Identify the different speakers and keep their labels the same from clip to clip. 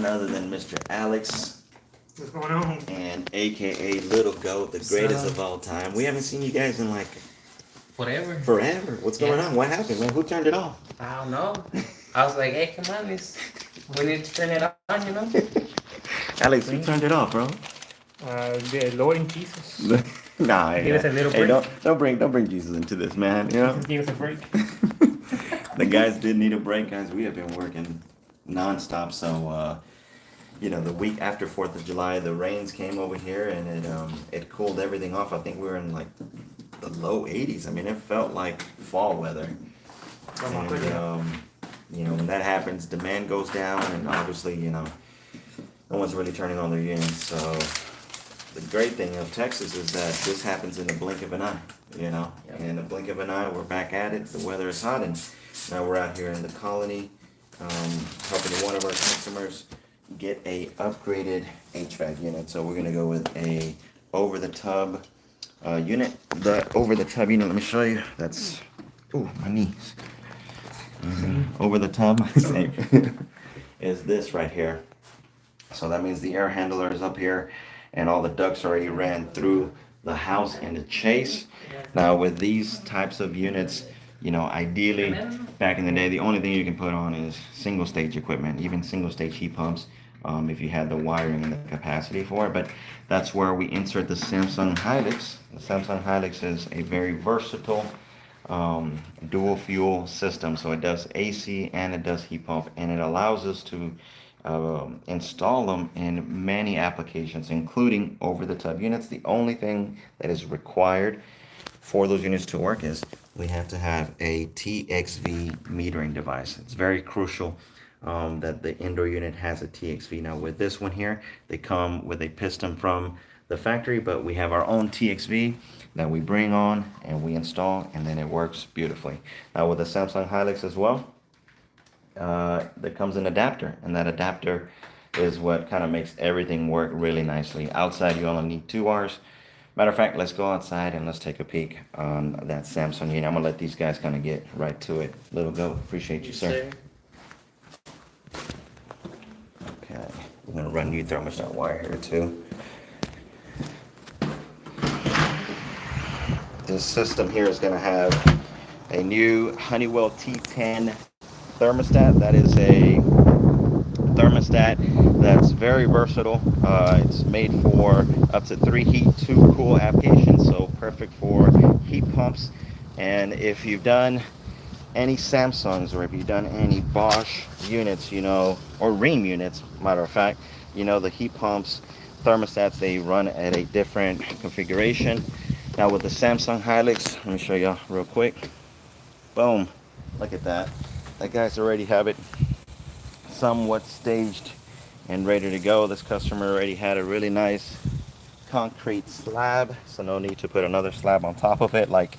Speaker 1: none other than Mr. Alex.
Speaker 2: What's going on?
Speaker 1: And AKA Little Goat, the greatest of all time. We haven't seen you guys in like forever. What's going on? What happened, man? Who turned it off?
Speaker 3: I don't know. I was like, hey, come on, we need to turn it on, you know?
Speaker 1: Alex, who turned it off, bro?
Speaker 2: The Lord and Jesus.
Speaker 1: Nah,
Speaker 2: Give us a little break.
Speaker 1: Don't bring Jesus into this, man. You know,
Speaker 2: Jesus gave us a break.
Speaker 1: the guys did need a break, guys. We have been working nonstop, so the week after 4th of July, the rains came over here and it cooled everything off. I think we were in like the low 80s. I mean, it felt like fall weather. And when that happens, demand goes down, and obviously, no one's really turning on their units. So the great thing of Texas is that this happens in the blink of an eye.
Speaker 3: Yep.
Speaker 1: In the blink of an eye, we're back at it. The weather is hot, and now we're out here in the colony, helping one of our customers get a upgraded HVAC unit. So we're gonna go with a over-the-tub unit. The over-the-tub unit, let me show you. That's my knees. Over the tub is this right here. So that means the air handler is up here, and all the ducts already ran through the house in the chase. Now with these types of units, ideally back in the day, the only thing you can put on is single stage equipment, even single stage heat pumps, if you had the wiring and the capacity for it. But that's where we insert the Samsung Hylex. The Samsung Hylex is a very versatile dual fuel system, so it does AC and it does heat pump, and it allows us to install them in many applications, including over the tub units. The only thing that is required for those units to work is we have to have a TXV metering device. It's very crucial that the indoor unit has a TXV. Now with this one here, they come with a piston from the factory, but we have our own TXV that we bring on and we install, and then it works beautifully. Now with the Samsung Hylex as well, there comes an adapter, and that adapter is what kind of makes everything work really nicely. Outside you only need 2 wires. Matter of fact, let's go outside and let's take a peek on that Samsung unit. I'm gonna let these guys kind of get right to it. Little Goat, appreciate you, sir. Okay, I'm gonna run you thermostat wire here too. This system here is going to have a new Honeywell T10 thermostat. That is a thermostat that's very versatile. It's made for up to 3 heat, 2 cool applications, so perfect for heat pumps. And if you've done any Samsungs, or if you've done any Bosch units, or Rheem units, matter of fact, the heat pumps, thermostats, they run at a different configuration. Now with the Samsung Hylex, let me show y'all real quick. Boom, look at that. That guy's already have it somewhat staged and ready to go. This customer already had a really nice concrete slab, so no need to put another slab on top of it like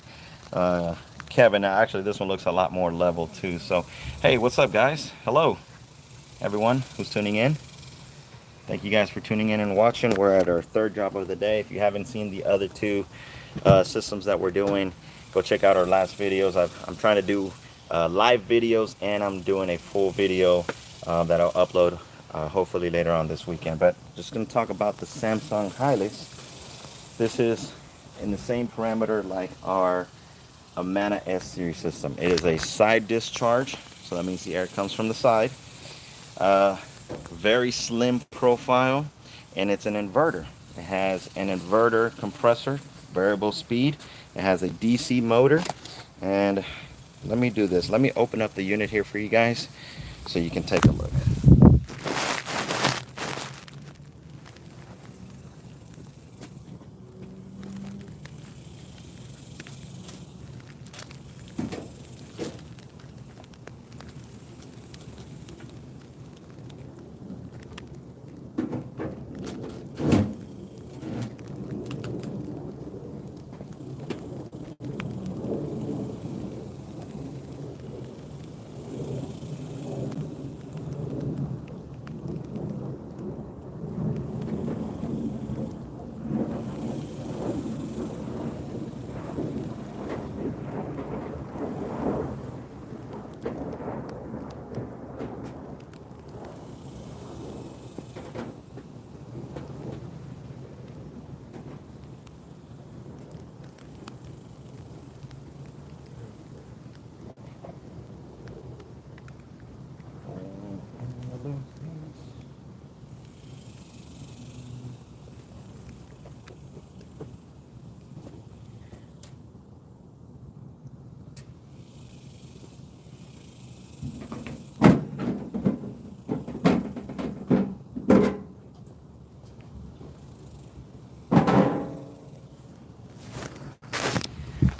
Speaker 1: Kevin. Now actually this one looks a lot more level too. So hey, what's up guys? Hello everyone who's tuning in. Thank you guys for tuning in and watching. We're at our 3rd job of the day. If you haven't seen the other 2 systems that we're doing, go check out our last videos. I'm trying to do live videos, and I'm doing a full video that I'll upload hopefully later on this weekend. But just going to talk about the Samsung Hylex. This is in the same parameter like our Amana S series system. It is a side discharge, so that means the air comes from the side. Very slim profile, and it's an inverter. It has an inverter compressor, variable speed. It has a DC motor, and let me do this. Let me open up the unit here for you guys so you can take a look.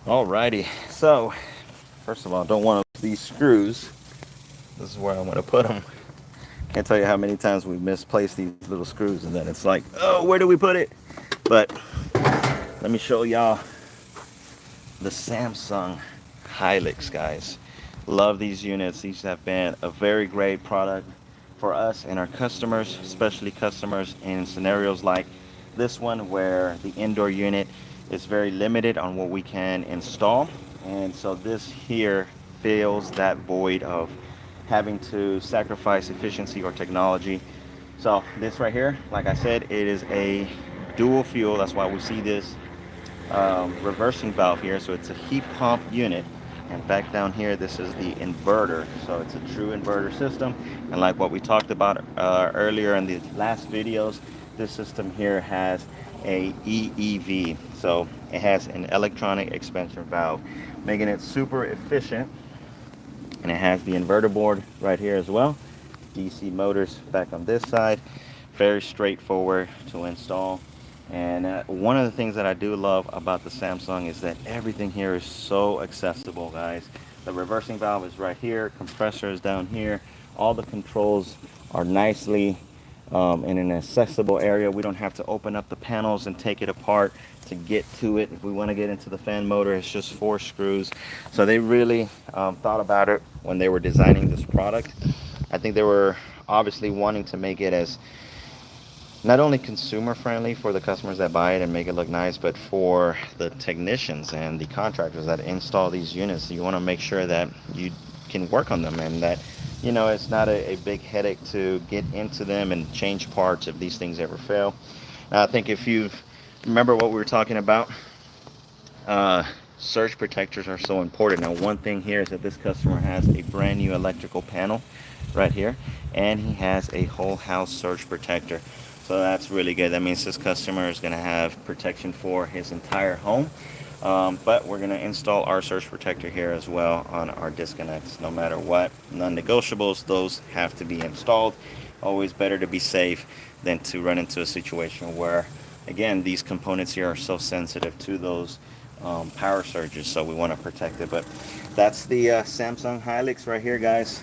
Speaker 1: Alrighty, so first of all, don't want these screws. This is where I'm gonna put them. Can't tell you how many times we've misplaced these little screws, and then it's like, oh, where do we put it? But let me show y'all the Samsung Hylex, guys. Love these units. These have been a very great product for us and our customers, especially customers in scenarios like this one where the indoor unit is very limited on what we can install. And so this here fills that void of having to sacrifice efficiency or technology. So this right here, like I said, it is a dual fuel. That's why we see this reversing valve here. So it's a heat pump unit. And back down here, this is the inverter. So it's a true inverter system. And like what we talked about earlier in the last videos, this system here has a EEV. So it has an electronic expansion valve, making it super efficient. And it has the inverter board right here as well. DC motors back on this side. Very straightforward to install. And one of the things that I do love about the Samsung is that everything here is so accessible, guys. The reversing valve is right here, compressor is down here. All the controls are nicely in an accessible area. We don't have to open up the panels and take it apart to get to it. If we want to get into the fan motor, it's just 4 screws. So they really thought about it when they were designing this product. I think they were obviously wanting to make it as not only consumer friendly for the customers that buy it and make it look nice, but for the technicians and the contractors that install these units. You want to make sure that you can work on them and that, you know, it's not a big headache to get into them and change parts if these things ever fail. I think if you remember what we were talking about, surge protectors are so important. Now, one thing here is that this customer has a brand new electrical panel right here, and he has a whole house surge protector. So that's really good. That means this customer is going to have protection for his entire home. But we're going to install our surge protector here as well on our disconnects. No matter what, non-negotiables, those have to be installed. Always better to be safe than to run into a situation where, again, these components here are so sensitive to those power surges. So we want to protect it. But that's the Samsung Hylex right here, guys.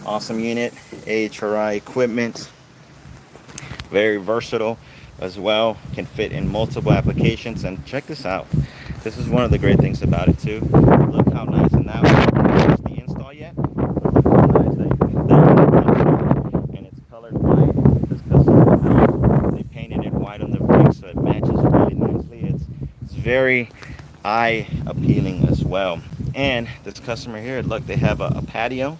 Speaker 1: Awesome unit, AHRI equipment. Very versatile as well, can fit in multiple applications. And check this out, this is one of the great things about it too. Look how nice, and now we haven't finished the install yet. Nice that you can tell, and it's colored white. This customer, they painted it white on the bricks so it matches really nicely. It's very eye appealing as well. And this customer here, look, they have a patio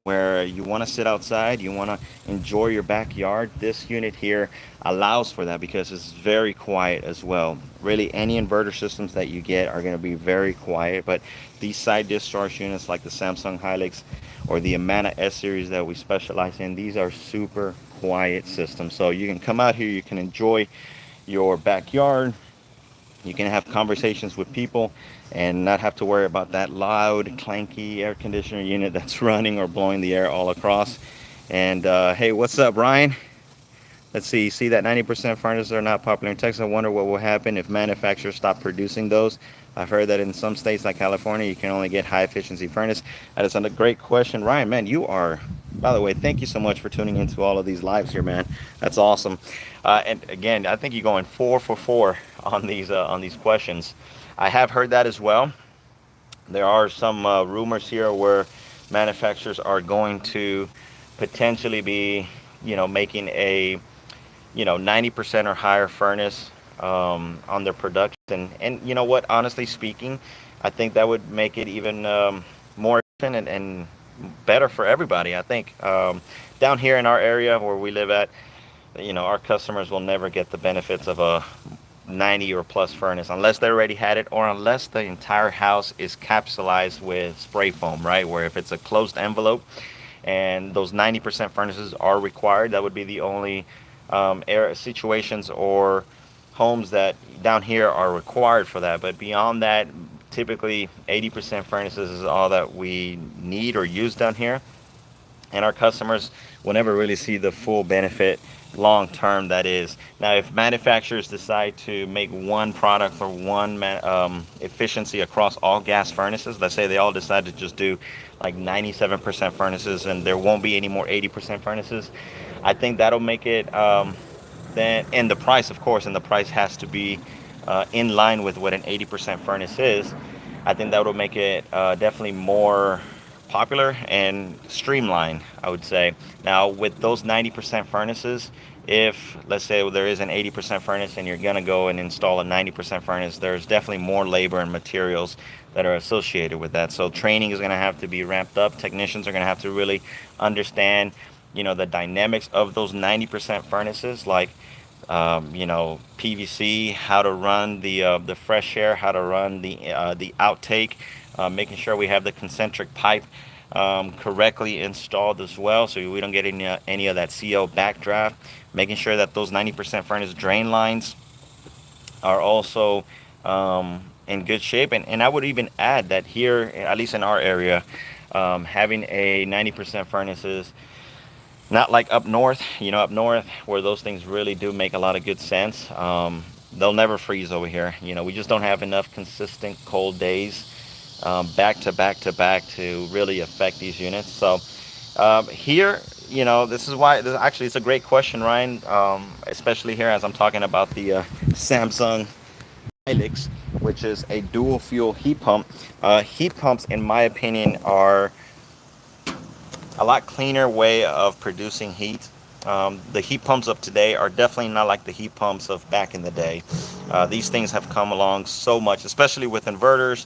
Speaker 1: where you want to sit outside, you want to enjoy your backyard. This unit here allows for that because it's very quiet as well. Really, any inverter systems that you get are going to be very quiet, but these side discharge units like the Samsung Hylex or the Amana S series that we specialize in, these are super quiet systems. So you can come out here, you can enjoy your backyard, you can have conversations with people and not have to worry about that loud, clanky air conditioner unit that's running or blowing the air all across. And hey, what's up, Ryan? Let's see that 90% furnaces are not popular in Texas. I wonder what will happen if manufacturers stop producing those. I've heard that in some states like California, you can only get high efficiency furnace. That is a great question, Ryan. Man, you are, by the way, thank you so much for tuning into all of these lives here, man. That's awesome. And again, I think you're going 4 for 4 on these questions. I have heard that as well. There are some rumors here where manufacturers are going to potentially be, making a 90% or higher furnace on their production. And you know what, honestly speaking, I think that would make it even more efficient and better for everybody. I think down here in our area where we live at, our customers will never get the benefits of a 90 or plus furnace unless they already had it, or unless the entire house is capsulized with spray foam, right? Where if it's a closed envelope and those 90% furnaces are required, that would be the only air situations or homes that down here are required for that. But beyond that, typically 80% furnaces is all that we need or use down here. and our customers will never really see the full benefit long term. That is, now if manufacturers decide to make one product for one efficiency across all gas furnaces, let's say they all decide to just do like 97% furnaces and there won't be any more 80% furnaces, I think that'll make it then, and the price, of course, and the price has to be in line with what an 80% furnace is. I think that will make it definitely more popular and streamlined, I would say. Now, with those 90% furnaces, if let's say there is an 80% furnace and you're going to go and install a 90% furnace, there's definitely more labor and materials that are associated with that. So training is going to have to be ramped up. Technicians are going to have to really understand, the dynamics of those 90% furnaces, like PVC, how to run the fresh air, how to run the outtake, making sure we have the concentric pipe correctly installed as well, so we don't get any of that CO backdraft. Making sure that those 90% furnace drain lines are also in good shape, and I would even add that here, at least in our area, having a 90% furnaces. Not like up north, up north where those things really do make a lot of good sense. They'll never freeze over here. We just don't have enough consistent cold days back to back to back to really affect these units. So here, this is why, actually, it's a great question, Ryan, especially here as I'm talking about the Samsung Hylex, which is a dual fuel heat pump. Heat pumps, in my opinion, are a lot cleaner way of producing heat. The heat pumps of today are definitely not like the heat pumps of back in the day. These things have come along so much, especially with inverters,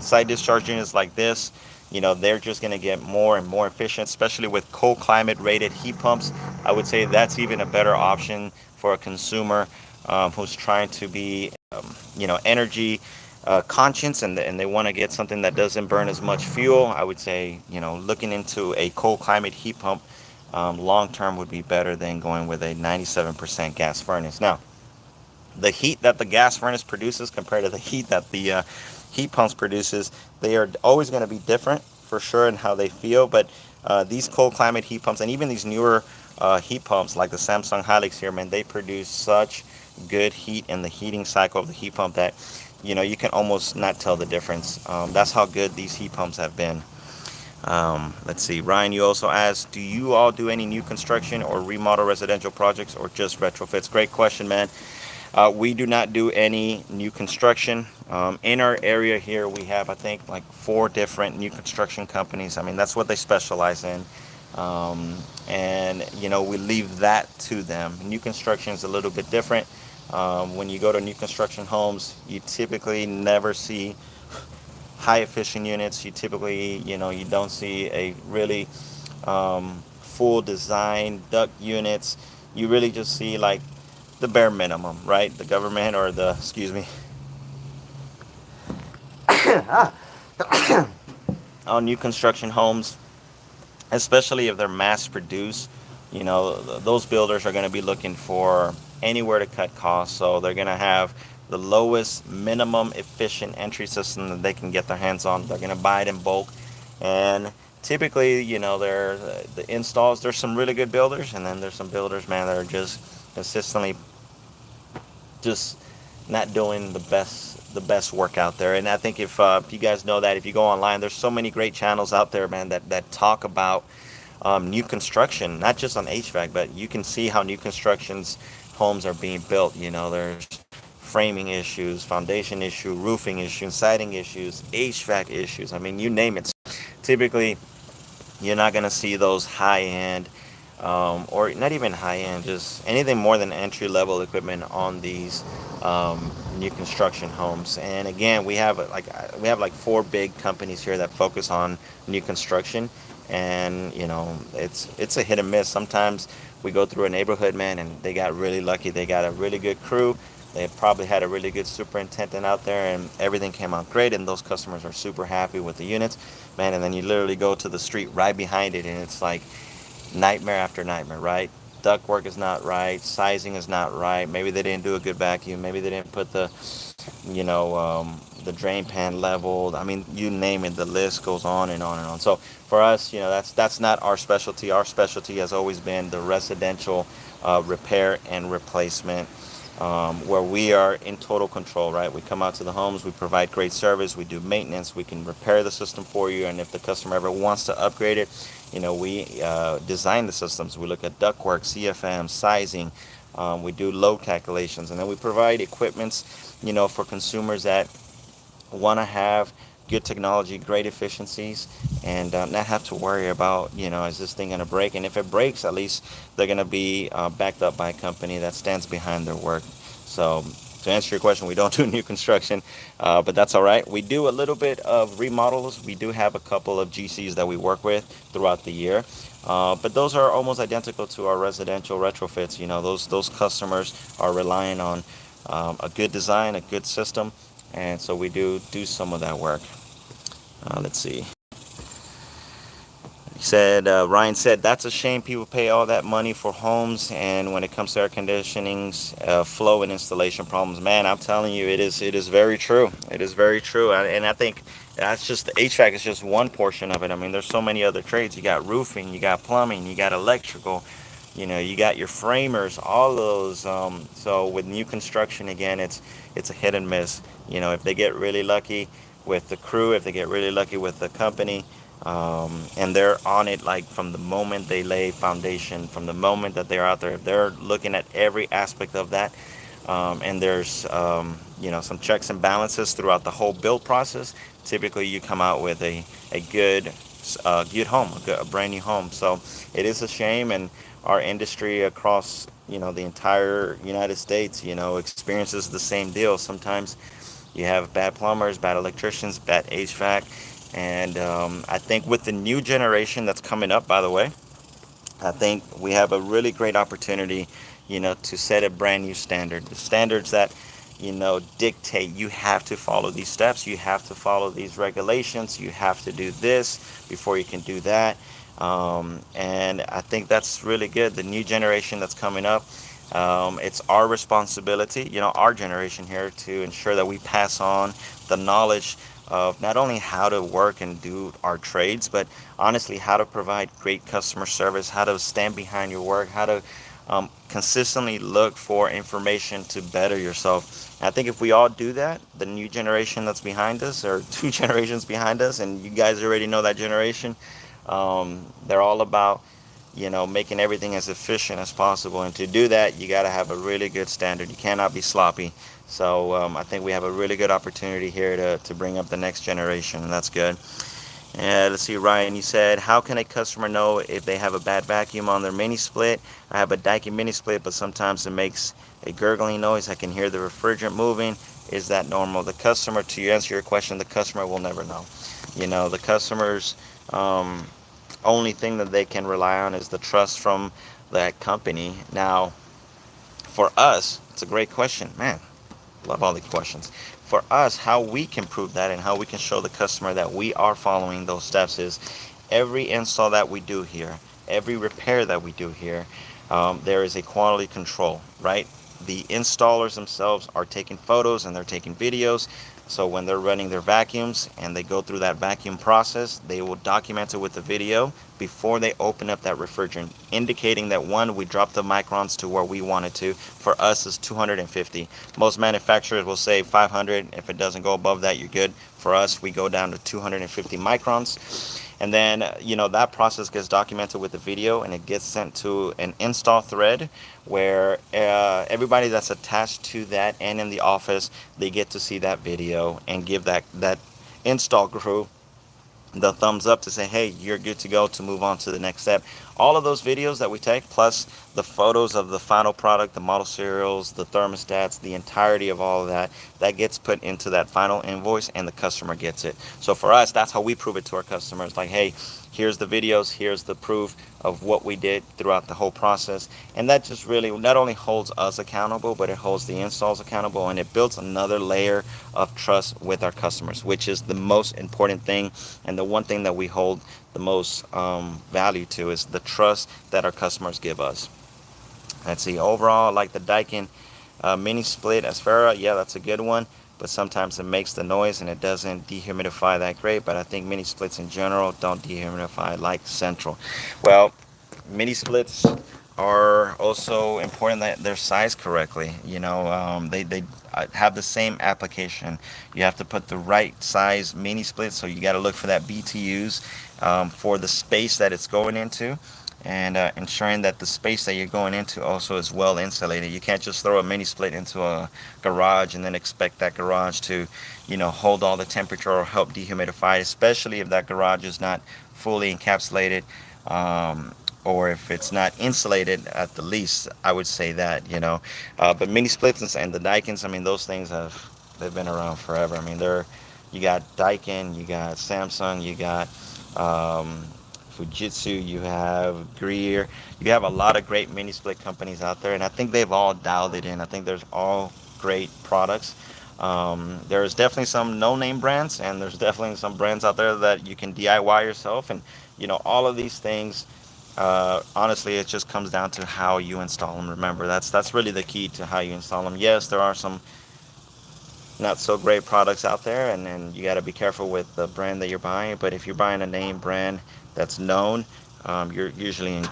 Speaker 1: side discharge units like this. They're just going to get more and more efficient, especially with cold climate rated heat pumps. I would say that's even a better option for a consumer who's trying to be, energy conscious, and they want to get something that doesn't burn as much fuel. I would say, looking into a cold climate heat pump long term would be better than going with a 97% gas furnace. Now, the heat that the gas furnace produces compared to the heat that the heat pumps produces, they are always going to be different for sure in how they feel. But these cold climate heat pumps, and even these newer heat pumps like the Samsung Hylex here, man, they produce such good heat in the heating cycle of the heat pump that you can almost not tell the difference. That's how good these heat pumps have been. Let's see, Ryan, you also asked, do you all do any new construction or remodel residential projects or just retrofits? Great question, man. We do not do any new construction. In our area here, we have, I think, like 4 different new construction companies. I mean, that's what they specialize in. And we leave that to them. New construction is a little bit different. When you go to new construction homes, you typically never see high efficient units. You typically, you don't see a really full design duct units. You really just see like the bare minimum, right? The government or on new construction homes, especially if they're mass produced, those builders are going to be looking for anywhere to cut costs. So they're going to have the lowest minimum efficient entry system that they can get their hands on. They're going to buy it in bulk. And typically, they're the installs, there's some really good builders, and then there's some builders, man, that are just consistently just not doing the best work out there. And I think if you guys know that, if you go online, there's so many great channels out there, man, that talk about new construction, not just on HVAC, but you can see how new constructions homes are being built. There's framing issues, foundation issue, roofing issues, siding issues, HVAC issues. I mean, you name it. Typically, you're not going to see those high-end or not even high-end, just anything more than entry-level equipment on these new construction homes. And again, we have like 4 big companies here that focus on new construction, and it's a hit and miss. Sometimes we go through a neighborhood, man, and they got really lucky. They got a really good crew. They probably had a really good superintendent out there, and everything came out great, and those customers are super happy with the units, man. And then you literally go to the street right behind it, and it's like nightmare after nightmare, right? Duct work is not right, sizing is not right. Maybe they didn't do a good vacuum. Maybe they didn't put the the drain pan leveled. I mean, you name it, the list goes on and on and on. So for us, that's not our specialty. Our specialty has always been the residential repair and replacement, where we are in total control, right? We come out to the homes, we provide great service, we do maintenance, we can repair the system for you, and if the customer ever wants to upgrade it, we design the systems. We look at ductwork, CFM, sizing, we do load calculations, and then we provide equipments, for consumers that want to have good technology, great efficiencies, and not have to worry about, is this thing going to break? And if it breaks, at least they're going to be backed up by a company that stands behind their work. So to answer your question, we don't do new construction, but that's all right. We do a little bit of remodels. We do have a couple of GCs that we work with throughout the year. But those are almost identical to our residential retrofits. Those customers are relying on a good design, a good system, and so we do some of that work. Let's see. He said, Ryan said, that's a shame people pay all that money for homes, and when it comes to air conditionings, flow and installation problems, man, I'm telling you, it is very true. It is very true. And I think that's just the HVAC is just one portion of it. I mean, there's so many other trades. You got roofing, you got plumbing, you got electrical, you got your framers, all of those. So with new construction, again, it's a hit and miss. If they get really lucky with the crew, if they get really lucky with the company, and they're on it like from the moment they lay foundation, from the moment that they're out there, if they're looking at every aspect of that, and there's some checks and balances throughout the whole build process, typically you come out with a good home, a brand new home. So it is a shame, and our industry across the entire United States experiences the same deal. Sometimes you have bad plumbers, bad electricians, bad HVAC. And I think with the new generation that's coming up, by the way, I think we have a really great opportunity, to set a brand new standard. The standards that, dictate you have to follow these steps, you have to follow these regulations, you have to do this before you can do that. And I think that's really good. The new generation that's coming up, it's our responsibility, our generation here, to ensure that we pass on the knowledge of not only how to work and do our trades, but honestly how to provide great customer service, how to stand behind your work, how to consistently look for information to better yourself. And I think if we all do that, the new generation that's behind us, or two generations behind us, and you guys already know that generation, they're all about making everything as efficient as possible. And to do that, you got to have a really good standard. You cannot be sloppy. So I think we have a really good opportunity here to bring up the next generation, and that's good. And let's see, Ryan, you said, how can a customer know if they have a bad vacuum on their mini split? I have a Daikin mini split, but sometimes it makes a gurgling noise. I can hear the refrigerant moving. Is that normal? The customer, to answer your question, the customer will never know. The customer's only thing that they can rely on is the trust from that company. Now, for us, it's a great question. Man, love all these questions. For us, how we can prove that and how we can show the customer that we are following those steps is every install that we do here, every repair that we do here, there is a quality control, right? The installers themselves are taking photos and they're taking videos. So when they're running their vacuums and they go through that vacuum process, they will document it with the video before they open up that refrigerant, indicating that, one, we dropped the microns to where we wanted to. For us, is 250. Most manufacturers will say 500. If it doesn't go above that, you're good. For us, we go down to 250 microns. And then, that process gets documented with the video, and it gets sent to an install thread where everybody that's attached to that and in the office, they get to see that video and give that install crew the thumbs up to say, hey, you're good to go to move on to the next step. All of those videos that we take, plus the photos of the final product, the model serials, the thermostats, the entirety of all of that, that gets put into that final invoice, and the customer gets it. So for us, that's how we prove it to our customers. Like, hey, here's the videos, here's the proof of what we did throughout the whole process. And that just really not only holds us accountable, but it holds the installs accountable, and it builds another layer of trust with our customers, which is the most important thing, and the one thing that we hold the most value to is the trust that our customers give us. Let's see, overall, like the Daikin mini split Asphera, yeah, that's a good one. but sometimes it makes the noise and it doesn't dehumidify that great. But I think mini splits in general don't dehumidify like central. Well, mini splits are also important that they're sized correctly. They have the same application. You have to put the right size mini split, so you got to look for that BTUs for the space that it's going into, and ensuring that the space that you're going into also is well insulated. You can't just throw a mini split into a garage and then expect that garage to, hold all the temperature or help dehumidify, especially if that garage is not fully encapsulated. Or if it's not insulated at the least, I would say that, but mini splits and the Daikins, I mean, those things they've been around forever. I mean, you got Daikin, you got Samsung, you got um, Fujitsu, you have Greer, you have a lot of great mini split companies out there, and I think they've all dialed it in. I think there's all great products. There's definitely some no-name brands, and there's definitely some brands out there that you can DIY yourself, and all of these things. Honestly, it just comes down to how you install them. Remember, that's really the key to how you install them. Yes, there are some not so great products out there, and you got to be careful with the brand that you're buying. But if you're buying a name brand that's known, you're usually in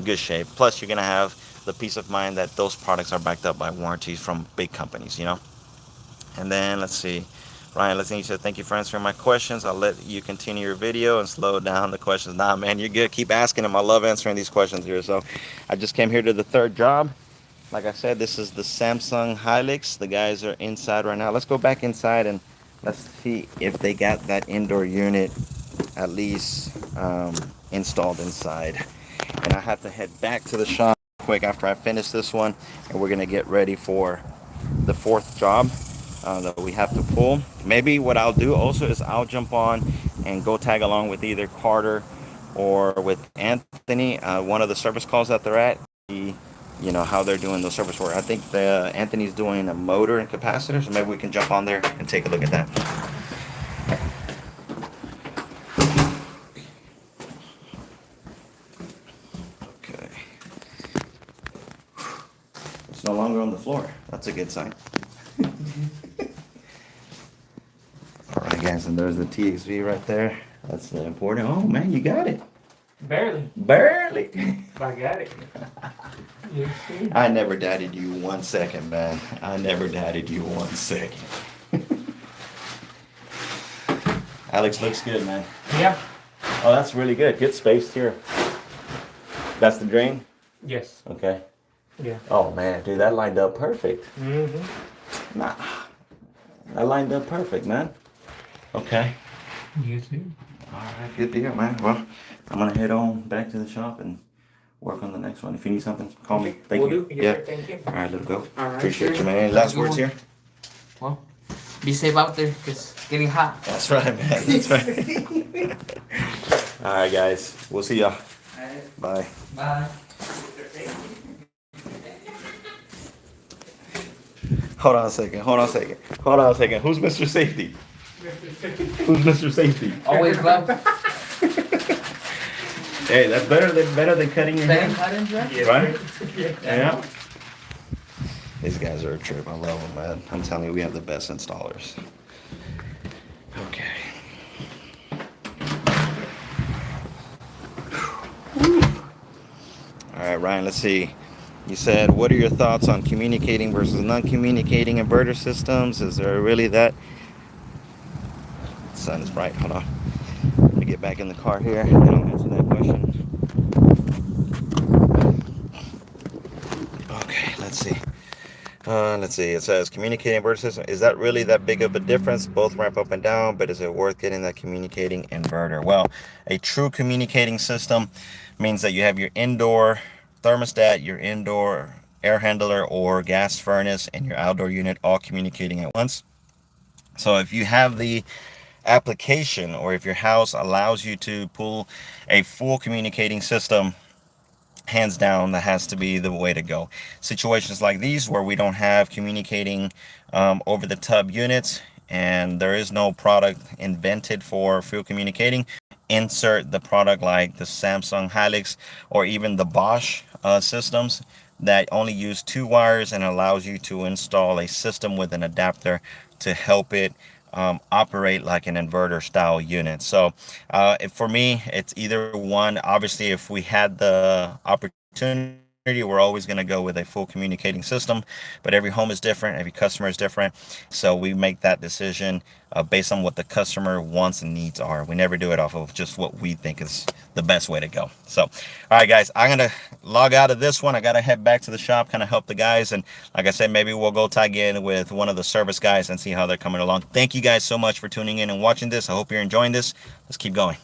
Speaker 1: good shape. Plus, you're gonna have the peace of mind that those products are backed up by warranties from big companies. And then let's see. Ryan, let's see. You said, thank you for answering my questions. I'll let you continue your video and slow down the questions. Nah, man, you're good. Keep asking them. I love answering these questions here. So I just came here to the third job. Like I said, this is the Samsung Hylex. The guys are inside right now. Let's go back inside and let's see if they got that indoor unit at least installed inside. And I have to head back to the shop quick after I finish this one, and we're going to get ready for the fourth job that we have to pull. Maybe what I'll do also is I'll jump on and go tag along with either Carter or with Anthony, one of the service calls that they're at. How they're doing the service work. I think Anthony's doing a motor and capacitor, so maybe we can jump on there and take a look at that. Okay. It's no longer on the floor. That's a good sign. Alright guys, and there's the TXV right there. That's the important. Oh man, you got it.
Speaker 2: Barely.
Speaker 1: Barely.
Speaker 2: I got it. You see?
Speaker 1: I never doubted you 1 second, man. I never doubted you 1 second. Alex looks good, man.
Speaker 2: Yeah.
Speaker 1: Oh, that's really good. Good space here. That's the drain?
Speaker 2: Yes.
Speaker 1: Okay.
Speaker 2: Yeah.
Speaker 1: Oh man, dude, that lined up perfect.
Speaker 2: Mm-hmm.
Speaker 1: Nah. That lined up perfect, man. Okay.
Speaker 2: You too.
Speaker 1: Alright, good deal, man. Well, I'm gonna head on back to the shop and work on the next one. If you need something, call me. Thank
Speaker 2: Will
Speaker 1: you.
Speaker 2: do. Yes, sir. Thank you.
Speaker 1: Alright, let's go.
Speaker 3: All right,
Speaker 1: Appreciate
Speaker 3: sure.
Speaker 1: you, man. Any last
Speaker 3: Good
Speaker 1: words
Speaker 3: one.
Speaker 1: here?
Speaker 3: Well, be safe out there because it's getting hot.
Speaker 1: That's right, man. That's right. Alright, guys. We'll see y'all. Bye.
Speaker 3: Bye.
Speaker 1: Hold on a second. Who's Mr. Safety? Who's Mr. Safety?
Speaker 3: Always love.
Speaker 1: Hey, that's better than cutting your
Speaker 3: Same
Speaker 1: hair.
Speaker 3: cuttings, right?
Speaker 2: Yes,
Speaker 1: Right?
Speaker 2: sir.
Speaker 1: Yeah. These guys are a trip. I love them, man. I'm telling you, we have the best installers. Okay. All right, Ryan, let's see. You said, what are your thoughts on communicating versus non-communicating inverter systems? Is there really that? The sun is bright. Hold on. Let me get back in the car here, and then I'll answer that question. Okay, let's see. It says communicating inverter system. Is that really that big of a difference? Both ramp up and down, but is it worth getting that communicating inverter? Well, a true communicating system means that you have your indoor thermostat, your indoor air handler or gas furnace, and your outdoor unit all communicating at once. So if you have the application, or if your house allows you to pull a full communicating system, hands down, that has to be the way to go. Situations like these where we don't have communicating over the tub units and there is no product invented for field communicating, insert the product like the Samsung Hylex or even the Bosch systems that only use 2 wires and allows you to install a system with an adapter to help it operate like an inverter style unit. So for me, it's either one. Obviously, if we had the opportunity, we're always going to go with a full communicating system, but every home is different, every customer is different. So we make that decision based on what the customer wants and needs are. We never do it off of just what we think is the best way to go. So, all right, guys, I'm going to log out of this one. I got to head back to the shop, kind of help the guys. And like I said, maybe we'll go tag in with one of the service guys and see how they're coming along. Thank you guys so much for tuning in and watching this. I hope you're enjoying this. Let's keep going.